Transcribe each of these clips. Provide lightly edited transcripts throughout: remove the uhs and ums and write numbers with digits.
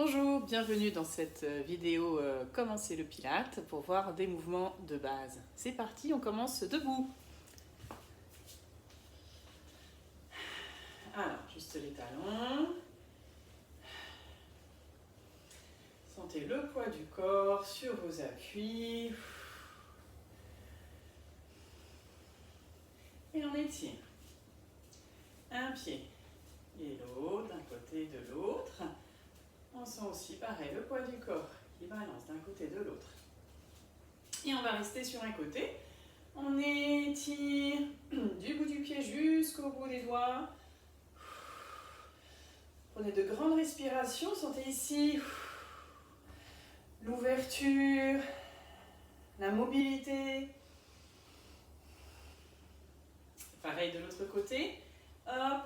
Bonjour, bienvenue dans cette vidéo Commencer le Pilate pour voir des mouvements de base. C'est parti, on commence debout. Alors, juste les talons. Sentez le poids du corps sur vos appuis. Et on étire. Un pied et l'autre, d'un côté et de l'autre. On sent aussi pareil le poids du corps qui balance d'un côté et de l'autre. Et on va rester sur un côté. On étire du bout du pied jusqu'au bout des doigts. Prenez de grandes respirations. Sentez ici l'ouverture, la mobilité. Pareil de l'autre côté. Hop.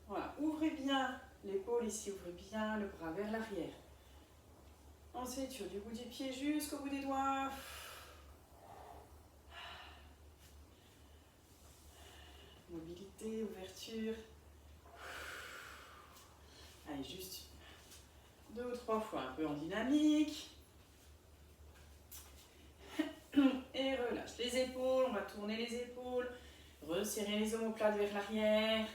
Voilà, ouvrez bien l'épaule ici, ouvrez bien le bras vers l'arrière. On s'étire du bout du pied jusqu'au bout des doigts. Mobilité, ouverture. Allez, juste 2 ou 3 fois, un peu en dynamique. Et relâche les épaules, on va tourner les épaules. Resserrer les omoplates vers l'arrière.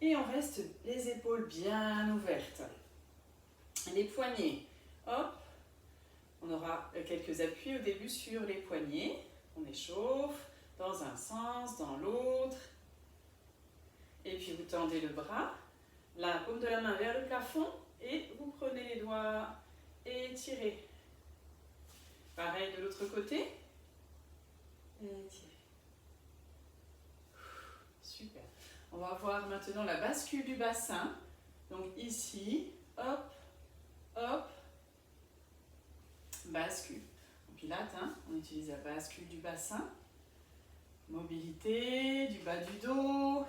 Et on reste les épaules bien ouvertes. Les poignets, hop. On aura quelques appuis au début sur les poignets. On échauffe dans un sens, dans l'autre. Et puis vous tendez le bras, la paume de la main vers le plafond et vous prenez les doigts et tirez. Pareil de l'autre côté. Et tirez. Super. On va voir maintenant la bascule du bassin. Donc ici, hop, hop, bascule. En pilate, on utilise la bascule du bassin. Mobilité, du bas du dos.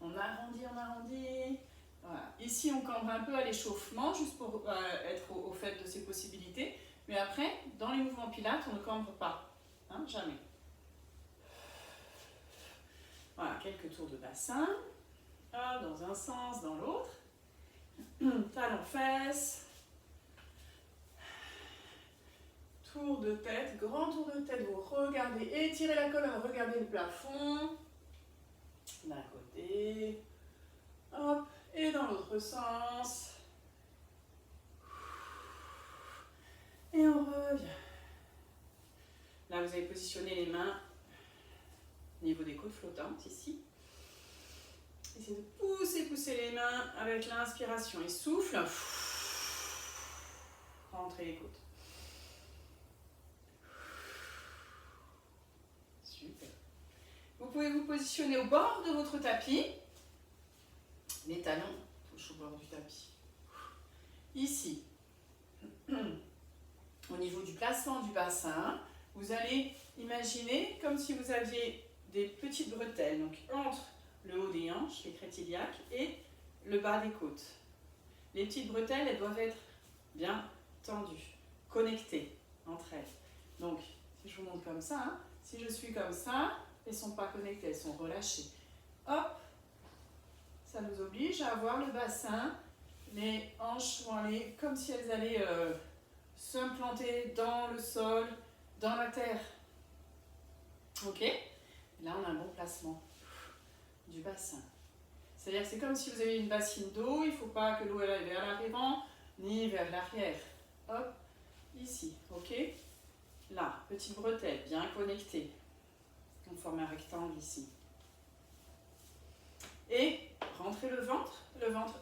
On arrondit, on arrondit. Voilà. Ici, on cambre un peu à l'échauffement, juste pour être au fait de ces possibilités. Mais après, dans les mouvements pilates, on ne cambre pas. Jamais. Voilà, quelques tours de bassin. Hop, dans un sens, dans l'autre. Talons fesses. Tour de tête, grand tour de tête. Vous regardez, étirez la colonne, regardez le plafond. D'un côté. Hop, et dans l'autre sens. Et on revient. Là, vous allez positionner les mains au niveau des côtes flottantes, ici. Essayez de pousser les mains avec l'inspiration. Et souffle. Rentrez les côtes. Super. Vous pouvez vous positionner au bord de votre tapis. Les talons touchent au bord du tapis. Ici, au niveau du placement du bassin, vous allez imaginer comme si vous aviez des petites bretelles, donc entre le haut des hanches, les crêtes iliaques, et le bas des côtes. Les petites bretelles, elles doivent être bien tendues, connectées entre elles. Donc, si je vous montre comme ça, si je suis comme ça, elles ne sont pas connectées, elles sont relâchées. Hop, ça nous oblige à avoir le bassin, les hanches vont aller comme si elles allaient s'implanter dans le sol, dans la terre. Ok? Là, on a un bon placement du bassin. C'est-à-dire que c'est comme si vous avez une bassine d'eau, il ne faut pas que l'eau aille vers l'avant ni vers l'arrière. Hop, ici, ok? Là, petite bretelle bien connectée. On forme un rectangle ici. Et rentrez le ventre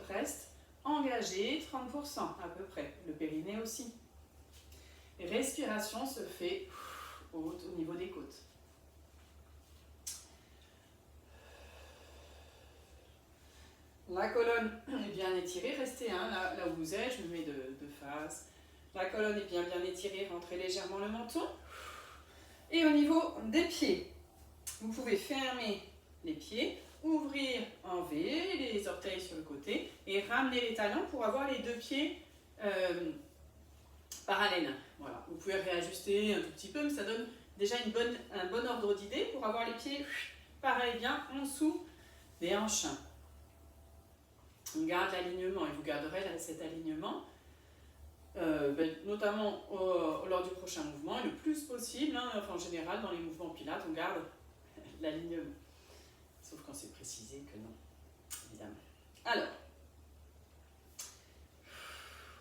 reste engagé 30% à peu près, le périnée aussi. Et respiration se fait haute au niveau des côtes. La colonne est bien étirée, restez là où vous êtes, je me mets de face. La colonne est bien étirée, rentrez légèrement le menton. Et au niveau des pieds, vous pouvez fermer les pieds, ouvrir en V, les orteils sur le côté et ramener les talons pour avoir les deux pieds parallèles. Voilà. Vous pouvez réajuster un tout petit peu, mais ça donne déjà un bon ordre d'idée pour avoir les pieds pareil bien en dessous des hanches. On garde l'alignement et vous garderez cet alignement, notamment lors du prochain mouvement, et le plus possible, hein, enfin, en général dans les mouvements pilates, on garde l'alignement. Sauf quand c'est précisé que non, évidemment. Alors,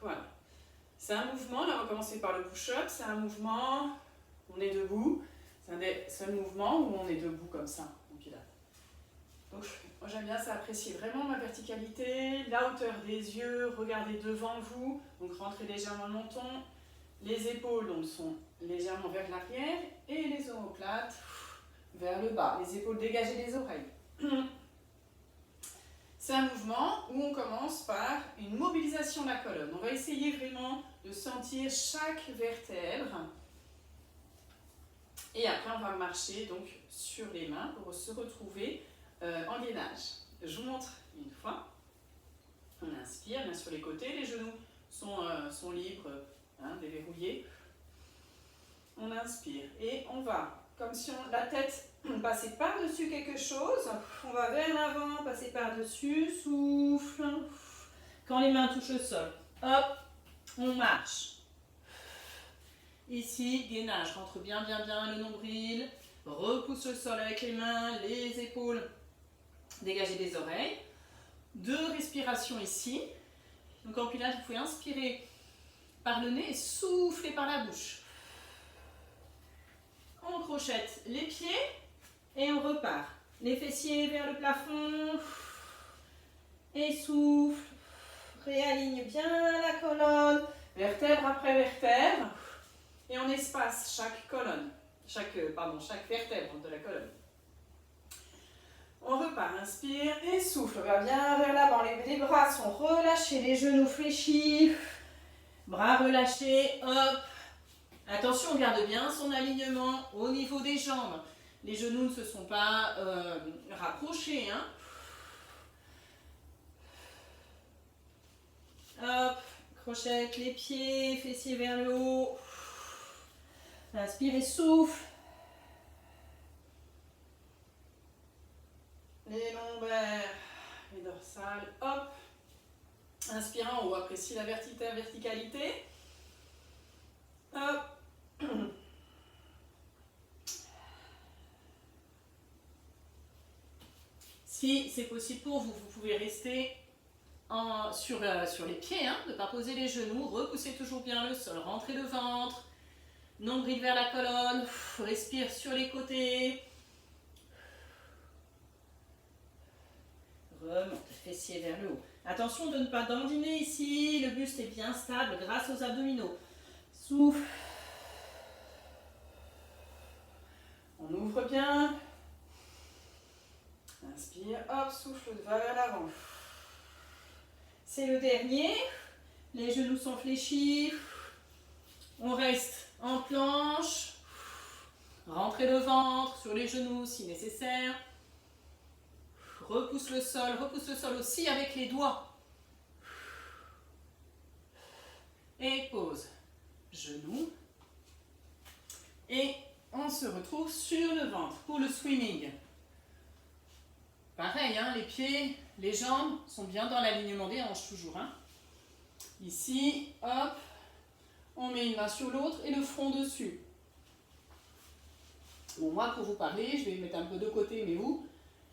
voilà. C'est un mouvement, là on va commencer par le push-up, c'est un mouvement, on est debout, c'est un des seuls mouvements où on est debout comme ça, en pilates. Donc, moi j'aime bien ça, apprécier vraiment ma verticalité, la hauteur des yeux, regardez devant vous, donc rentrez légèrement le menton, les épaules donc, sont légèrement vers l'arrière et les omoplates vers le bas, les épaules dégagées des oreilles. C'est un mouvement où on commence par une mobilisation de la colonne. On va essayer vraiment de sentir chaque vertèbre. Et après, on va marcher donc sur les mains pour se retrouver en gainage. Je vous montre une fois. On inspire, bien sur les côtés. Les genoux sont libres, hein, déverrouillés. On inspire et on va, comme si la tête passait par-dessus quelque chose. On va vers l'avant, passer par-dessus, souffle. Quand les mains touchent le sol, hop, on marche. Ici, gainage, rentre bien le nombril, repousse le sol avec les mains, les épaules dégagées des oreilles. 2 respirations ici. Donc en pilates, vous pouvez inspirer par le nez et souffler par la bouche. On crochette les pieds et on repart. Les fessiers vers le plafond et souffle. Réaligne bien la colonne, vertèbre après vertèbre. Et on espace chaque colonne, chaque vertèbre de la colonne. On repart, inspire et souffle, va bien vers l'avant. Les bras sont relâchés, les genoux fléchis, bras relâchés, hop. Attention, on garde bien son alignement au niveau des jambes. Les genoux ne se sont pas rapprochés, hein. Hop, crochette les pieds, fessiers vers le haut. Inspire et souffle. Les lombaires, les dorsales, hop. Inspirant, on apprécie la verticalité. Hop. Si c'est possible pour vous, vous pouvez rester sur les pieds, hein, ne pas poser les genoux, repoussez toujours bien le sol, rentrez le ventre, nombril vers la colonne, respire sur les côtés. Remonte, fessier vers le haut. Attention de ne pas dandiner ici, le buste est bien stable grâce aux abdominaux. Souffle. On ouvre bien. Inspire, hop, souffle vers l'avant. C'est le dernier. Les genoux sont fléchis. On reste en planche. Rentrez le ventre sur les genoux si nécessaire. Repousse le sol aussi avec les doigts. Et pause. Genoux. Et on se retrouve sur le ventre pour le swimming. Pareil, hein, les pieds, les jambes sont bien dans l'alignement des hanches toujours. Hein. Ici, hop, on met une main sur l'autre et le front dessus. Bon, moi, pour vous parler, je vais mettre un peu de côté, mais vous,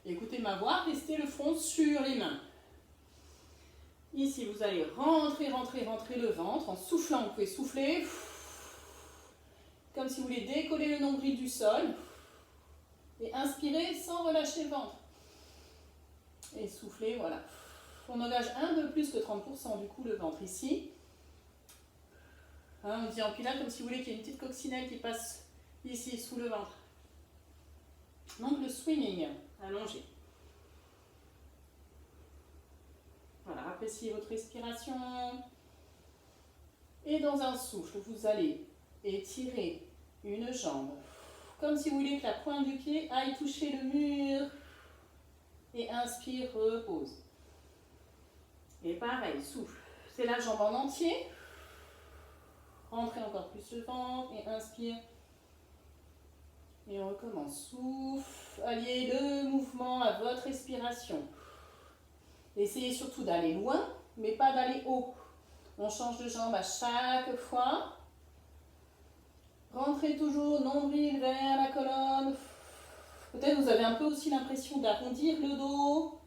écoutez ma voix, restez le front sur les mains. Ici, vous allez rentrer le ventre. En soufflant, vous pouvez souffler. Comme si vous voulez décoller le nombril du sol. Et inspirer sans relâcher le ventre. Et souffler, voilà. On engage un peu plus que 30% du coup le ventre ici. Hein, on dit en pilates comme si vous voulez qu'il y ait une petite coccinelle qui passe ici sous le ventre. Donc le swimming, allongé. Voilà, appréciez votre respiration. Et dans un souffle, vous allez étirer une jambe. Comme si vous vouliez que la pointe du pied aille toucher le mur. Et inspire, repose. Et pareil, souffle. C'est la jambe en entier. Rentrez encore plus le ventre et inspire. Et on recommence. Souffle. Alliez le mouvement à votre respiration. Essayez surtout d'aller loin, mais pas d'aller haut. On change de jambe à chaque fois. Rentrez toujours nombril vers la colonne. Peut-être vous avez un peu aussi l'impression d'arrondir le dos.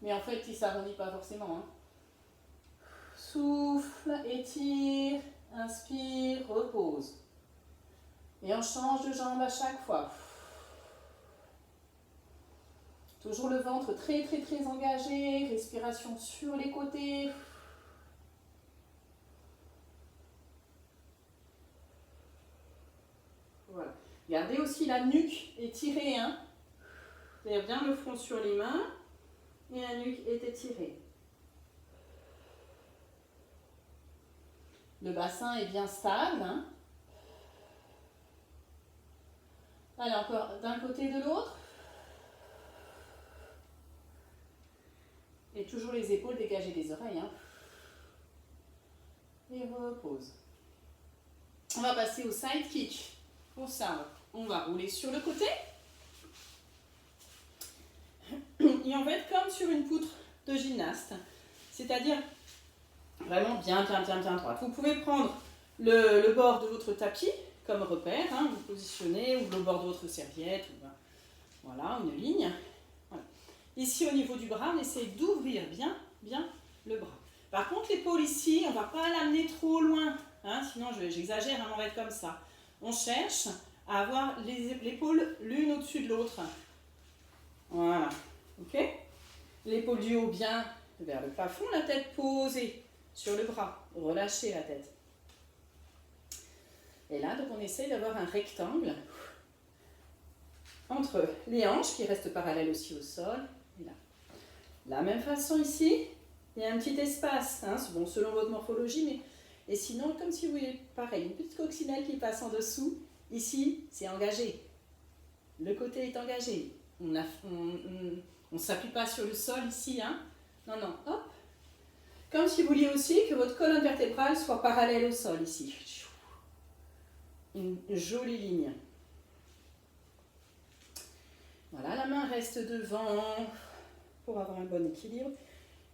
Mais en fait, il ne s'arrondit pas forcément. Hein. Souffle, étire, inspire, repose. Et on change de jambe à chaque fois. Toujours le ventre très très très engagé. Respiration sur les côtés. Voilà. Gardez aussi la nuque étirée. Hein. C'est-à-dire bien le front sur les mains. Et la nuque est étirée. Le bassin est bien stable. Hein. Allez, encore d'un côté et de l'autre. Et toujours les épaules dégagées des oreilles. Hein. Et repose. On va passer au side kick. Pour ça, on va rouler sur le côté. Et on va être comme sur une poutre de gymnaste. C'est-à-dire vraiment bien droite. Vous pouvez prendre le bord de votre tapis comme repère. Hein, vous positionnez ou le bord de votre serviette. Ou, voilà, une ligne. Voilà. Ici, au niveau du bras, on essaie d'ouvrir bien le bras. Par contre, l'épaule ici, on ne va pas l'amener trop loin. Hein, sinon, j'exagère, hein, on va être comme ça. On cherche à avoir l'épaule l'une au-dessus de l'autre. Voilà. Ok ? L'épaule du haut bien vers le plafond, la tête posée sur le bras. Relâchez la tête. Et là, donc on essaye d'avoir un rectangle entre les hanches qui restent parallèles aussi au sol. Et là. De la même façon ici, il y a un petit espace, hein, bon, selon votre morphologie, mais et sinon, comme si vous voyez, pareil, une petite coccinelle qui passe en dessous. Ici, c'est engagé. Le côté est engagé. On ne s'appuie pas sur le sol ici. Hein. Non, hop. Comme si vous vouliez aussi que votre colonne vertébrale soit parallèle au sol ici. Une jolie ligne. Voilà, la main reste devant pour avoir un bon équilibre.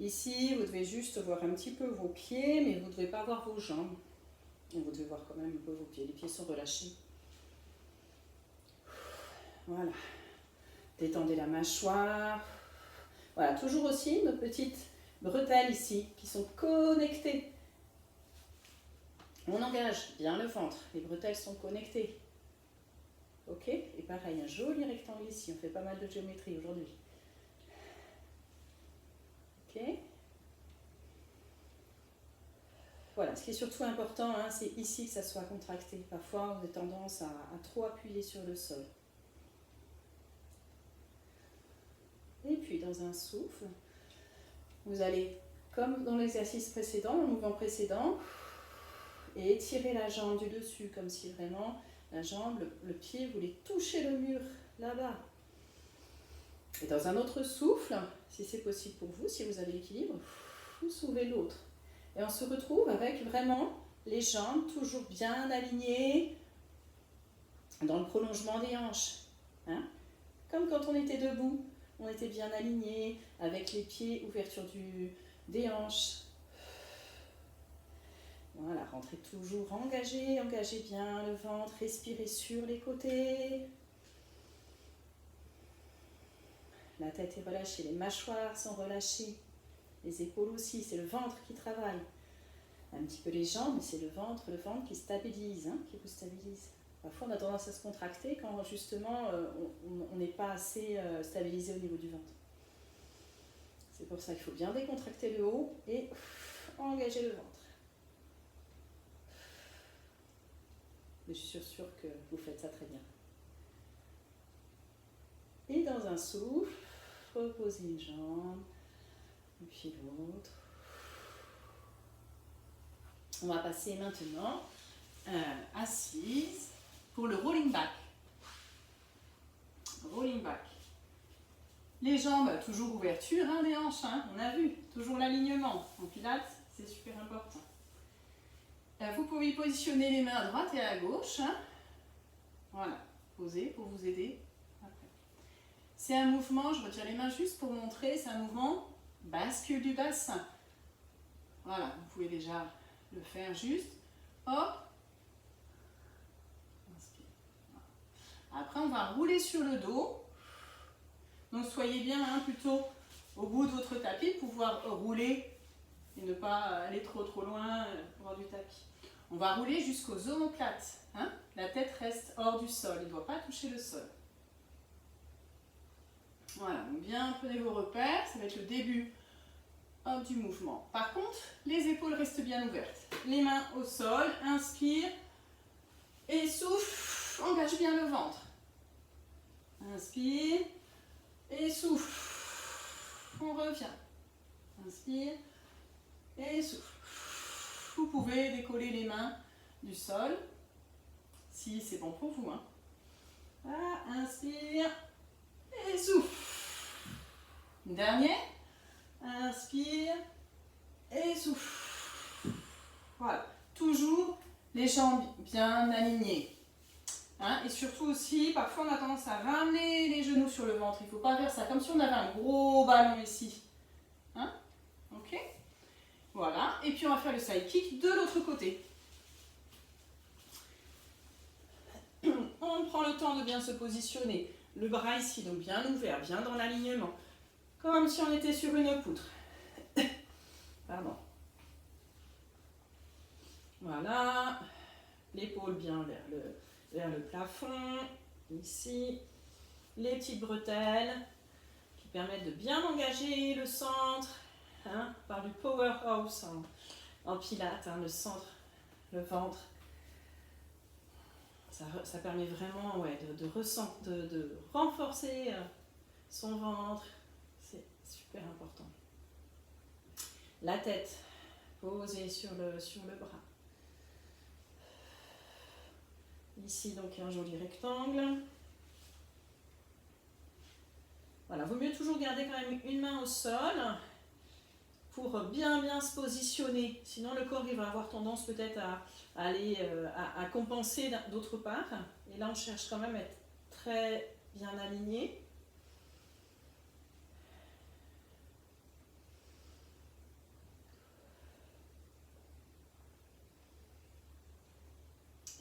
Ici, vous devez juste voir un petit peu vos pieds, mais vous ne devez pas voir vos jambes. Et vous devez voir quand même un peu vos pieds. Les pieds sont relâchés. Voilà. Détendez la mâchoire. Voilà, toujours aussi nos petites bretelles ici qui sont connectées. On engage bien le ventre. Les bretelles sont connectées. Ok ? Et pareil, un joli rectangle ici. On fait pas mal de géométrie aujourd'hui. Ok ? Voilà, ce qui est surtout important, hein, c'est ici que ça soit contracté. Parfois, on a tendance à trop appuyer sur le sol. Et puis, dans un souffle, vous allez, comme dans l'exercice précédent, le mouvement précédent, et étirer la jambe du dessus, comme si vraiment la jambe, le pied voulait toucher le mur là-bas. Et dans un autre souffle, si c'est possible pour vous, si vous avez l'équilibre, vous soulevez l'autre. Et on se retrouve avec vraiment les jambes toujours bien alignées dans le prolongement des hanches. Hein? Comme quand on était debout, on était bien alignés avec les pieds, ouverture des hanches. Voilà, rentrez toujours engagez bien le ventre, respirez sur les côtés. La tête est relâchée, les mâchoires sont relâchées, les épaules aussi, c'est le ventre qui travaille. Un petit peu les jambes, mais c'est le ventre qui stabilise, hein, qui vous stabilise. Parfois on a tendance à se contracter quand justement on n'est pas assez stabilisé au niveau du ventre. C'est pour ça qu'il faut bien décontracter le haut et engager le ventre. Mais je suis sûre que vous faites ça très bien. Et dans un souffle, reposez une jambe, et puis l'autre. On va passer maintenant assise pour le rolling back. Rolling back. Les jambes, toujours ouverture, hein, les hanches, hein, on a vu, toujours l'alignement. En pilates, c'est super important. Vous pouvez positionner les mains à droite et à gauche. Hein. Voilà. poser pour vous aider après. C'est un mouvement, je retire les mains juste pour montrer, c'est un mouvement bascule du bassin. Voilà, vous pouvez déjà le faire juste. Hop. Inspire. Voilà. Après, on va rouler sur le dos. Donc, soyez bien plutôt au bout de votre tapis pour pouvoir rouler et ne pas aller trop loin hors du tapis. On va rouler jusqu'aux omoplates. Hein? La tête reste hors du sol, il ne doit pas toucher le sol. Voilà, donc bien prenez vos repères, ça va être le début du mouvement. Par contre, les épaules restent bien ouvertes. Les mains au sol, inspire et souffle, engage bien le ventre. Inspire et souffle. On revient. Inspire et souffle. Vous pouvez décoller les mains du sol si c'est bon pour vous. Hein. Voilà, inspire et souffle. Une dernière. Inspire et souffle. Voilà. Toujours les jambes bien alignées. Hein, et surtout aussi, parfois on a tendance à ramener les genoux sur le ventre. Il ne faut pas faire ça comme si on avait un gros ballon ici. Hein? Ok? Voilà. Et puis on va faire le side kick de l'autre côté. On prend le temps de bien se positionner. Le bras ici, donc bien ouvert, bien dans l'alignement. Comme si on était sur une poutre. Pardon. Voilà. L'épaule bien vers le plafond. Ici. Les petites bretelles qui permettent de bien engager le centre. Hein, par du powerhouse en pilates. Hein, le centre, le ventre. Ça permet vraiment de renforcer son ventre. C'est super important. La tête posée sur le bras. Ici, donc, un joli rectangle. Voilà, vaut mieux toujours garder quand même une main au sol pour bien se positionner. Sinon, le corps il va avoir tendance peut-être à aller à compenser d'autre part. Et là, on cherche quand même à être très bien aligné.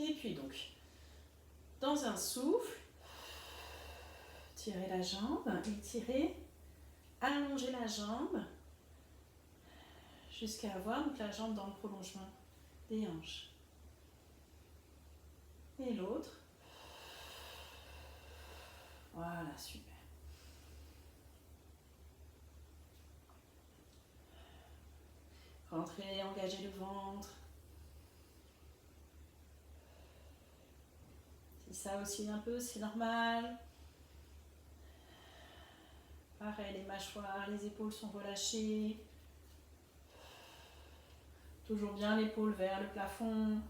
Et puis donc, dans un souffle, tirez la jambe, étirez, allongez la jambe jusqu'à avoir donc, la jambe dans le prolongement des hanches. Et l'autre. Voilà, super. Rentrez, engagez le ventre. Si ça oscille un peu, c'est normal. Pareil, les mâchoires, les épaules sont relâchées. Toujours bien l'épaule vers le plafond.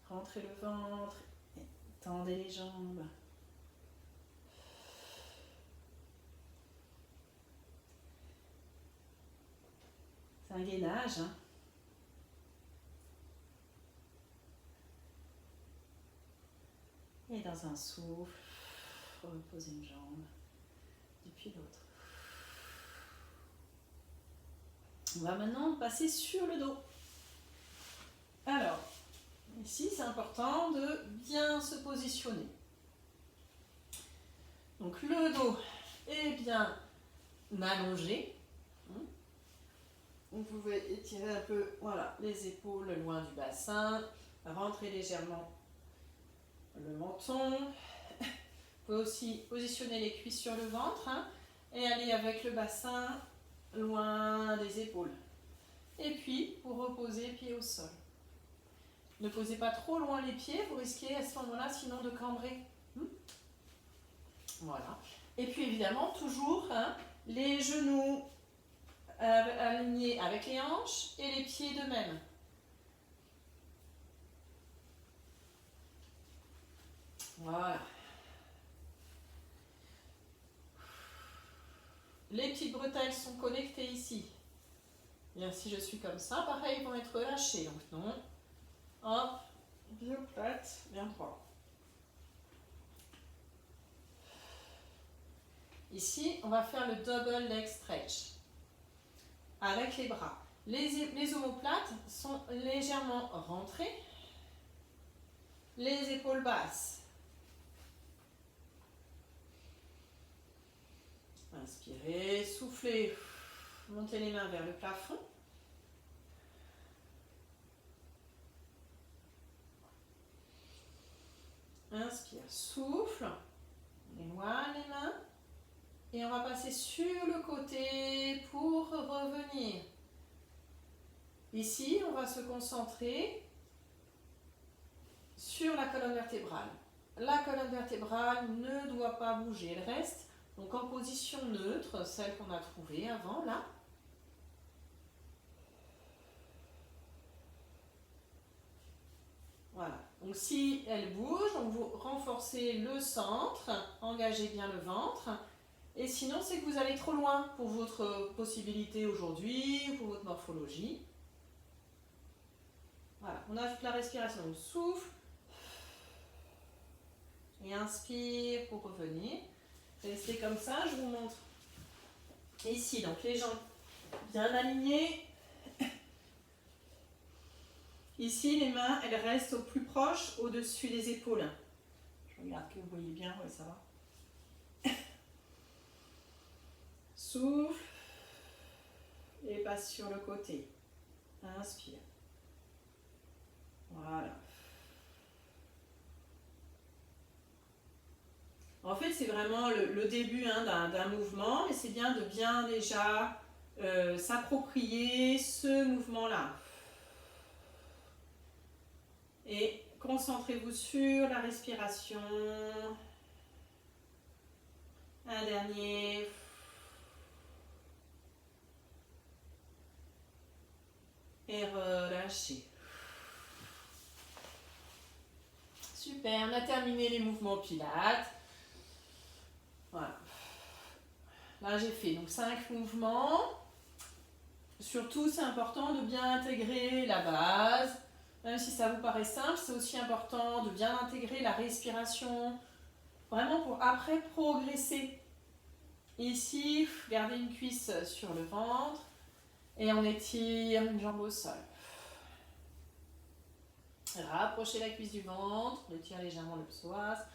Rentrez le ventre. Et tendez les jambes. C'est un gainage. Hein. Et dans un souffle, reposez une jambe. Et puis l'autre. On va maintenant passer sur le dos. Alors, ici c'est important de bien se positionner. Donc le dos est bien allongé. Vous pouvez étirer un peu les épaules loin du bassin, rentrer légèrement le menton. Vous pouvez aussi positionner les cuisses sur le ventre et aller avec le bassin loin des épaules. Et puis, vous reposez pieds au sol. Ne posez pas trop loin les pieds, vous risquez à ce moment-là sinon de cambrer. Voilà. Et puis évidemment, toujours les genoux alignés avec les hanches et les pieds de même. Voilà. Les petites bretelles sont connectées ici. Bien, si je suis comme ça, pareil, ils vont être relâchés. Donc non. Hop, bien plate, bien droit. Ici, on va faire le double leg stretch avec les bras. Les omoplates sont légèrement rentrées, les épaules basses. Inspirez, soufflez, montez les mains vers le plafond. Inspire, souffle, on éloigne les mains et on va passer sur le côté pour revenir. Ici, on va se concentrer sur la colonne vertébrale. La colonne vertébrale ne doit pas bouger, elle reste donc en position neutre, celle qu'on a trouvée avant là. Voilà, donc si elle bouge, donc vous renforcez le centre, engagez bien le ventre. Et sinon, c'est que vous allez trop loin pour votre possibilité aujourd'hui, pour votre morphologie. Voilà, on ajoute la respiration, on souffle. Et inspire pour revenir. Restez comme ça, je vous montre. Ici, donc les jambes bien alignées. Ici, les mains, elles restent au plus proche, au-dessus des épaules. Je regarde que vous voyez bien, oui, ça va. Souffle. Et passe sur le côté. Inspire. Voilà. En fait, c'est vraiment le début d'un mouvement, mais c'est bien de bien déjà s'approprier ce mouvement-là. Et concentrez-vous sur la respiration. Un dernier. Et relâchez. Super, on a terminé les mouvements pilates. Voilà. Là, j'ai fait donc 5 mouvements. Surtout, c'est important de bien intégrer la base. Même si ça vous paraît simple, c'est aussi important de bien intégrer la respiration. Vraiment pour après progresser. Ici, gardez une cuisse sur le ventre. Et on étire une jambe au sol. Rapprochez la cuisse du ventre. On étire légèrement le psoas.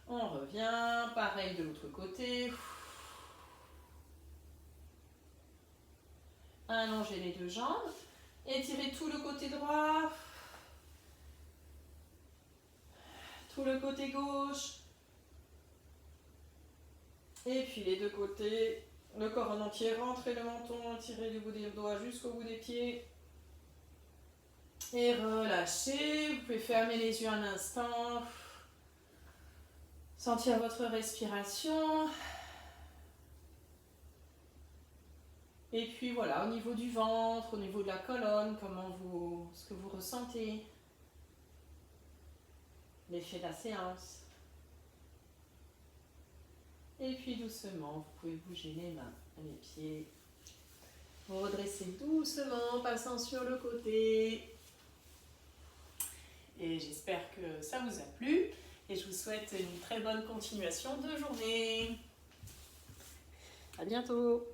On revient. Pareil de l'autre côté. Allongez les deux jambes. Étirez tout le côté droit. Tout le côté gauche. Et puis les deux côtés. Le corps en entier. Rentrez le menton. Tirez du bout des doigts jusqu'au bout des pieds. Et relâchez. Vous pouvez fermer les yeux un instant. Sentir votre respiration. Et puis voilà, au niveau du ventre, au niveau de la colonne, ce que vous ressentez. L'effet de la séance. Et puis doucement, vous pouvez bouger les mains et les pieds. Vous redressez doucement, passant sur le côté. Et j'espère que ça vous a plu. Et je vous souhaite une très bonne continuation de journée. À bientôt.